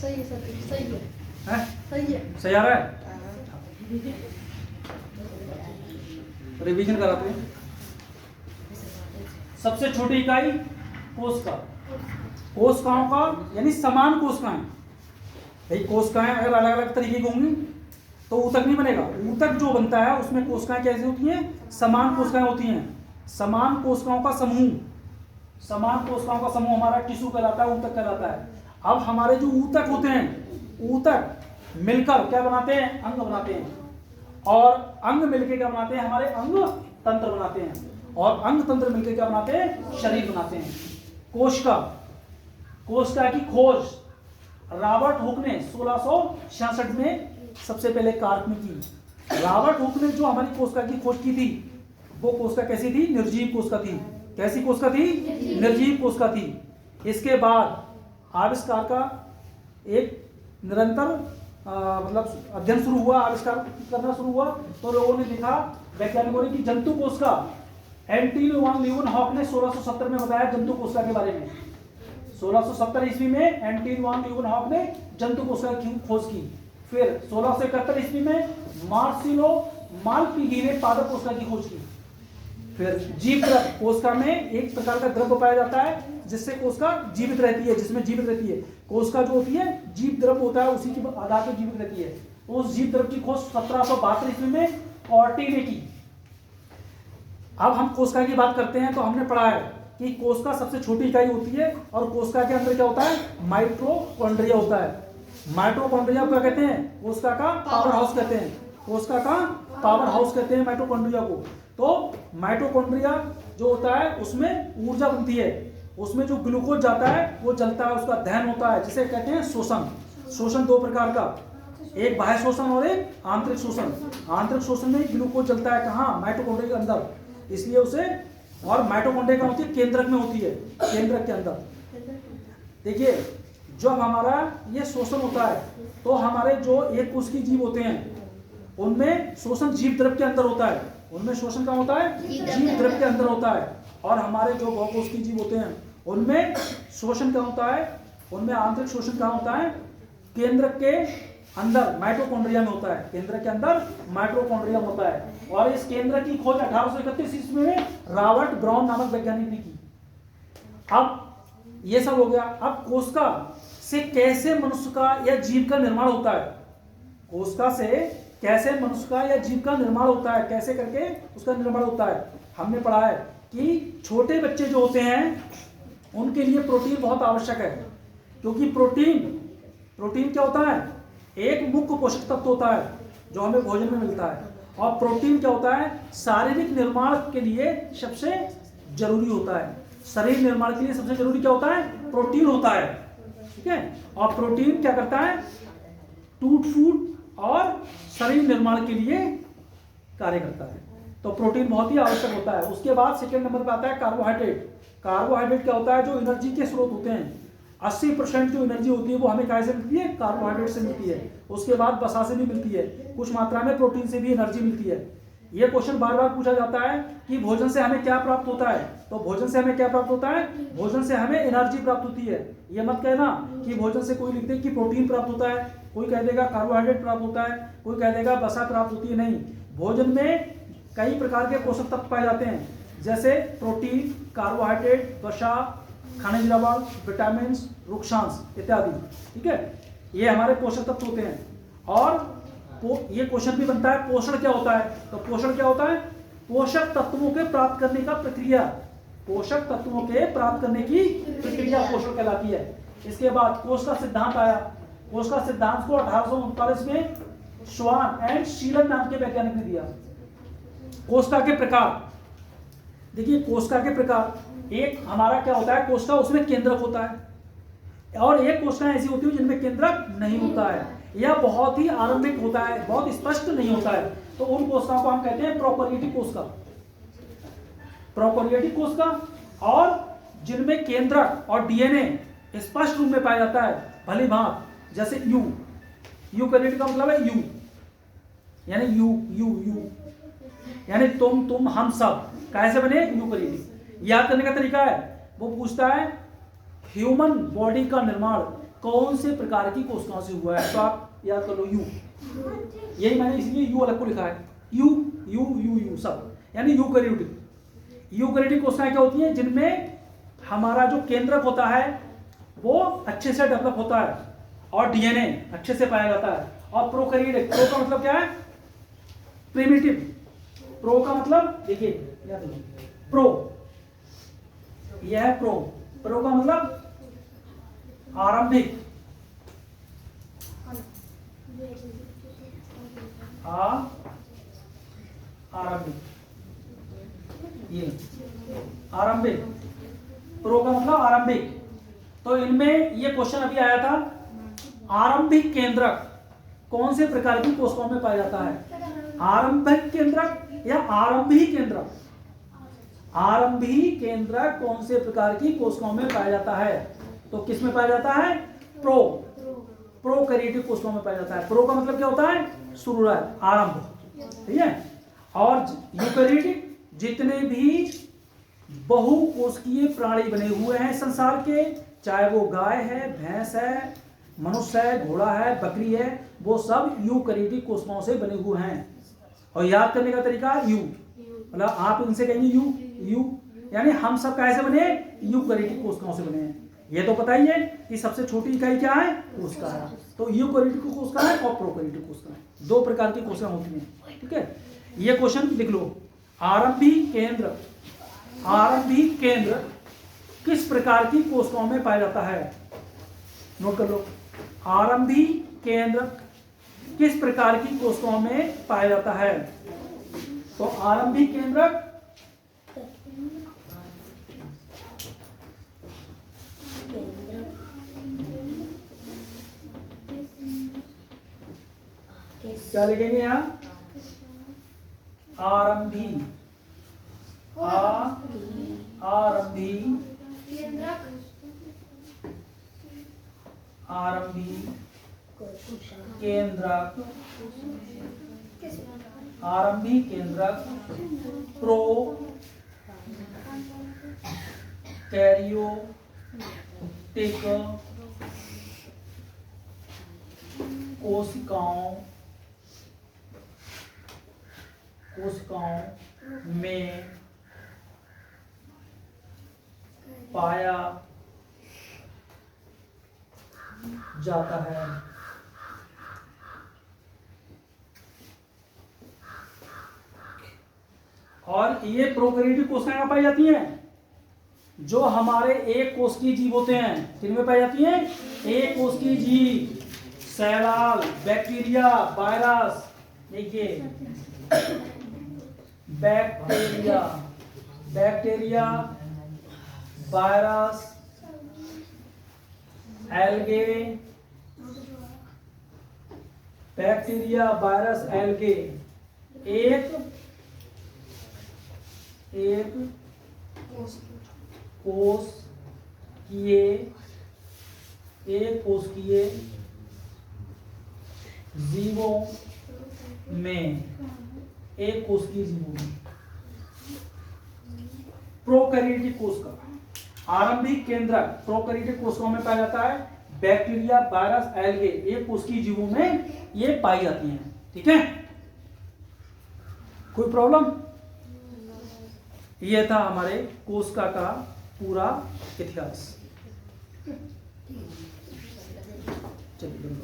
सही है सर, सही है, हैं? सही है। सही आ रहा है? रिवीजन कराते हैं। सबसे छोटी इकाई कोशिका, कोशिकाओं का यानी समान कोशिकाएं। भाई कोशिकाएं अगर अलग अलग तरीके की होंगी तो ऊतक नहीं बनेगा। ऊतक जो बनता है उसमें कोशिकाएं कैसी होती हैं? समान कोशिकाएं होती हैं। समान कोशिकाओं का समूह, समान कोशिकाओं का समूह हमारा टिश्यू कहलाता है, ऊतक कहलाता है। अब हमारे जो ऊतक होते हैं, ऊतक मिलकर क्या बनाते हैं? अंग बनाते हैं। और अंग मिलकर क्या बनाते हैं? हमारे अंग तंत्र बनाते हैं। और अंग तंत्र मिलकर क्या बनाते हैं? शरीर बनाते हैं। कोशिका, कोशिका की खोज रॉबर्ट हुक ने 1666 में सबसे पहले कार्क में की। रॉबर्ट हुक ने जो हमारी कोशिका की खोज की थी वो कोशिका कैसी थी? निर्जीव कोशिका थी। कैसी कोशिका थी? निर्जीव कोशिका थी। इसके बाद आविष्कार का एक निरंतर मतलब अध्ययन शुरू हुआ, आविष्कार करना शुरू हुआ। तो लोगों ने देखा, वैज्ञानिकों ने, कि जंतु कोशिका, एंटोनी वान लीeuwenhoek ने 1670 में बताया जंतु कोशिका के बारे में। 1670 ईस्वी में एंटोनी वान लीeuwenhoek ने जंतु कोशिका की खोज की। फिर 1671 ईस्वी में मार्सिलो मालपीगी ने पादप कोशिका की खोज की। फिर जीव द्रव, कोशिका में एक प्रकार का द्रव्य पाया जाता है जिससे कोशिका जीवित रहती है, जिसमें जीवित रहती है। कोशिका जो होती है जीव द्रव होता है, उसी के आधार पर जीवित रहती है। उस जीव द्रव की खोज 1772 ईस्वी में कॉर्टी ने की। अब हम कोशिका की बात करते हैं तो हमने पढ़ा है कि कोशिका सबसे छोटी इकाई होती है और कोशिका के अंदर क्या होता है? माइटोकॉन्ड्रिया होता है। माइटोकॉन्ड्रिया क्या कहते हैं? कोशिका का पावर हाउस कहते हैं। कोशिका का पावर हाउस कहते हैं माइटोकॉन्ड्रिया को। तो माइटोकॉन्ड्रिया जो होता है उसमें ऊर्जा बनती है, उसमें जो ग्लूकोज जाता है वो जलता है, उसका दहन होता है, जिसे कहते हैं शोषण। शोषण दो प्रकार का, एक बाह्य शोषण और एक आंतरिक शोषण। आंतरिक शोषण में ग्लूकोज जलता है कहाँ? माइटोकॉन्ड्रिया के अंदर, इसलिए उसे, और माइटोकॉन्ड्रिया कहाँ होती है? केंद्रक में होती है, केंद्रक के अंदर। देखिए जब हमारा ये शोषण होता है तो हमारे जो एक कोशिकीय जीव होते हैं उनमें शोषण जीव द्रव के अंदर होता है। उनमें शोषण कहाँ होता है? जीव द्रव के अंदर होता है। और हमारे जो बहुकोशिकीय जीव होते हैं उनमें शोषण क्या होता है? उनमें आंतरिक शोषण कहाँ होता है? केंद्रक के अंदर, माइटोकॉन्ड्रिया में होता है। केंद्र के अंदर माइटोकॉन्ड्रिया होता है। और इस केंद्र की खोज 1831 ईस्वी में रॉबर्ट ब्राउन नामक वैज्ञानिक ने की। अब ये सब हो गया। अब कोशिका से कैसे मनुष्य का या जीव का निर्माण होता है? कोशिका से कैसे मनुष्य का या जीव का निर्माण होता है, कैसे करके उसका निर्माण होता है? हमने पढ़ा है कि छोटे बच्चे जो होते हैं उनके लिए प्रोटीन बहुत आवश्यक है, क्योंकि प्रोटीन क्या होता है? एक मुख्य पोषक तत्व होता है जो हमें भोजन में मिलता है। और प्रोटीन क्या होता है? शारीरिक निर्माण के लिए सबसे जरूरी होता है। शरीर निर्माण के लिए सबसे जरूरी क्या होता है? प्रोटीन होता है। ठीक है। और प्रोटीन क्या करता है? टूट फूट और शरीर निर्माण के लिए कार्य करता है। तो प्रोटीन बहुत ही आवश्यक होता है। उसके बाद सेकेंड नंबर पर आता है कार्बोहाइड्रेट। कार्बोहाइड्रेट क्या होता है? जो एनर्जी के स्रोत होते हैं। 80% जो एनर्जी होती है वो हमें कहाँ से मिलती है? कार्बोहाइड्रेट से मिलती है। उसके बाद वसा से भी मिलती है, कुछ मात्रा में प्रोटीन से भी एनर्जी मिलती है। ये क्वेश्चन बार बार पूछा जाता है कि भोजन से हमें क्या प्राप्त होता है? तो भोजन से हमें क्या प्राप्त होता है? भोजन से हमें एनर्जी प्राप्त होती है। ये मत कहना कि भोजन से कोई लिखते कि प्रोटीन प्राप्त होता है, कोई कह देगा कार्बोहाइड्रेट प्राप्त होता है, कोई कह देगा वसा प्राप्त होती है। नहीं, भोजन में कई प्रकार के पोषक तत्व पाए जाते हैं, जैसे प्रोटीन, कार्बोहाइड्रेट, वसा, खनिज लवण, विटामिन, रुक्षांश इत्यादि। ठीक है, ये हमारे पोषक तत्व होते हैं। और ये क्वेश्चन भी बनता है पोषण क्या होता है? तो पोषण क्या होता है? पोषक तत्वों के प्राप्त करने का प्रक्रिया। पोषक तत्वों के प्राप्त करने की प्रक्रिया पोषण कहलाती है। इसके बाद कोष का सिद्धांत आया। कोष का सिद्धांत को 1839 में श्वान एंड शीलन नाम के वैज्ञानिक ने दिया। कोशिका के प्रकार देखिए, कोशिका के प्रकार, एक हमारा क्या होता है? कोशिका, उसमें केंद्रक होता है, और एक कोशिकाएं ऐसी होती है जिनमें केंद्रक नहीं होता है, या बहुत ही आरंभिक होता है, बहुत स्पष्ट नहीं होता है। तो उन कोशिकाओं को हम कहते हैं प्रोकैरियोटिक कोशिका। प्रोकैरियोटिक कोशिका, और जिनमें केंद्रक और डीएनए स्पष्ट रूप में पाया जाता है भली भांत, जैसे यूकैरियोट का मतलब है यू, यानी यू यानी तुम हम सब कैसे बने? यूकैरियोटिक। याद करने का तरीका है, वो पूछता है ह्यूमन बॉडी का निर्माण कौन से प्रकार की कोशिकाओं से हुआ है, तो आप याद कर लो यू, यही मैंने इसलिए यू अलग को लिखा है, यू यू यू यू सब, यानी यूकैरियोटिक। यूकैरियोटिक कोशिकाएं क्या होती हैं, जिनमें हमारा जो केंद्रक होता है वो अच्छे से डेवलप होता है और डीएनए अच्छे से पाया जाता है। और प्रोकैरियोटिक, प्रो का मतलब क्या है, प्रिमिटिव, प्रो का मतलब देखिए प्रो, यह है प्रो, प्रो का मतलब आरंभिक, आरंभिक, ये आरंभिक, प्रो का मतलब आरंभिक। तो इनमें ये क्वेश्चन अभी आया था, आरंभिक केंद्रक कौन से प्रकार की कोशिकाओं में पाया जाता है, आरंभिक केंद्रक या आरंभिक केंद्रक, आरंभिक केंद्रक कौन से प्रकार की कोशिकाओं में पाया जाता है, तो किस में पाया जाता है, प्रोकैरियोटिक कोशिकाओं में पाया जाता है। प्रो का मतलब क्या होता है, शुरुआत, आरंभ, ठीक है। और यूकैरियोटिक जितने भी बहुकोशिकीय प्राणी बने हुए हैं संसार के, चाहे वो गाय है, भैंस है, मनुष्य है, घोड़ा है, बकरी है, वो सब यूकैरियोटिक कोशिकाओं से बने हुए हैं। और याद करने का तरीका यू, मतलब आप इनसे कहेंगे यू यू, यानी हम सब कैसे बने, यूकैरियोटिक कोशिकाओं से बने हैं। ये तो पता ही है कि सबसे छोटी इकाई क्या है, कोशिका है। तो यूकैरियोटिक कोशिका है और प्रोकैरियोटिक कोशिका है, दो प्रकार की कोशिका होती हैं, ठीक है। ये क्वेश्चन लिख लो, आरंभिक केंद्र, आरंभिक केंद्र किस प्रकार की कोशिकाओं में पाया जाता है, नोट कर लो, आरंभिक केंद्र किस प्रकार की कोशिकाओं में पाया जाता है। तो आरंभिक केंद्र क्या लिखेंगे यहां, आरंभिक, आरंभिक, आरंभिक केंद्रक, आरंभिक केंद्रक प्रोकैरियोटिक कोशिकाओं में पाया जाता है। और ये प्रोकैरियोटिक कोशिकाएं पाई जाती हैं जो हमारे एक कोशिकीय जीव होते हैं, किनमें पाई जाती हैं, एक कोशिकीय जीव, शैवाल, बैक्टीरिया, वायरस, देखिए bacteria, bacteria, virus, algae, bacteria, virus, algae, एक कोशिकीय जीवों में, एक कोशिकीय जीवों में प्रोकैरियोटिक कोशिका, आरंभिक केंद्रक प्रोकैरियोटिक कोशिकाओं में पाया जाता है, बैक्टीरिया, वायरस, एल्गे, एक कोशिकीय जीवों में ये पाई जाती हैं, ठीक है। कोई प्रॉब्लम, यह था हमारे कोशिका का पूरा इतिहास। चलिए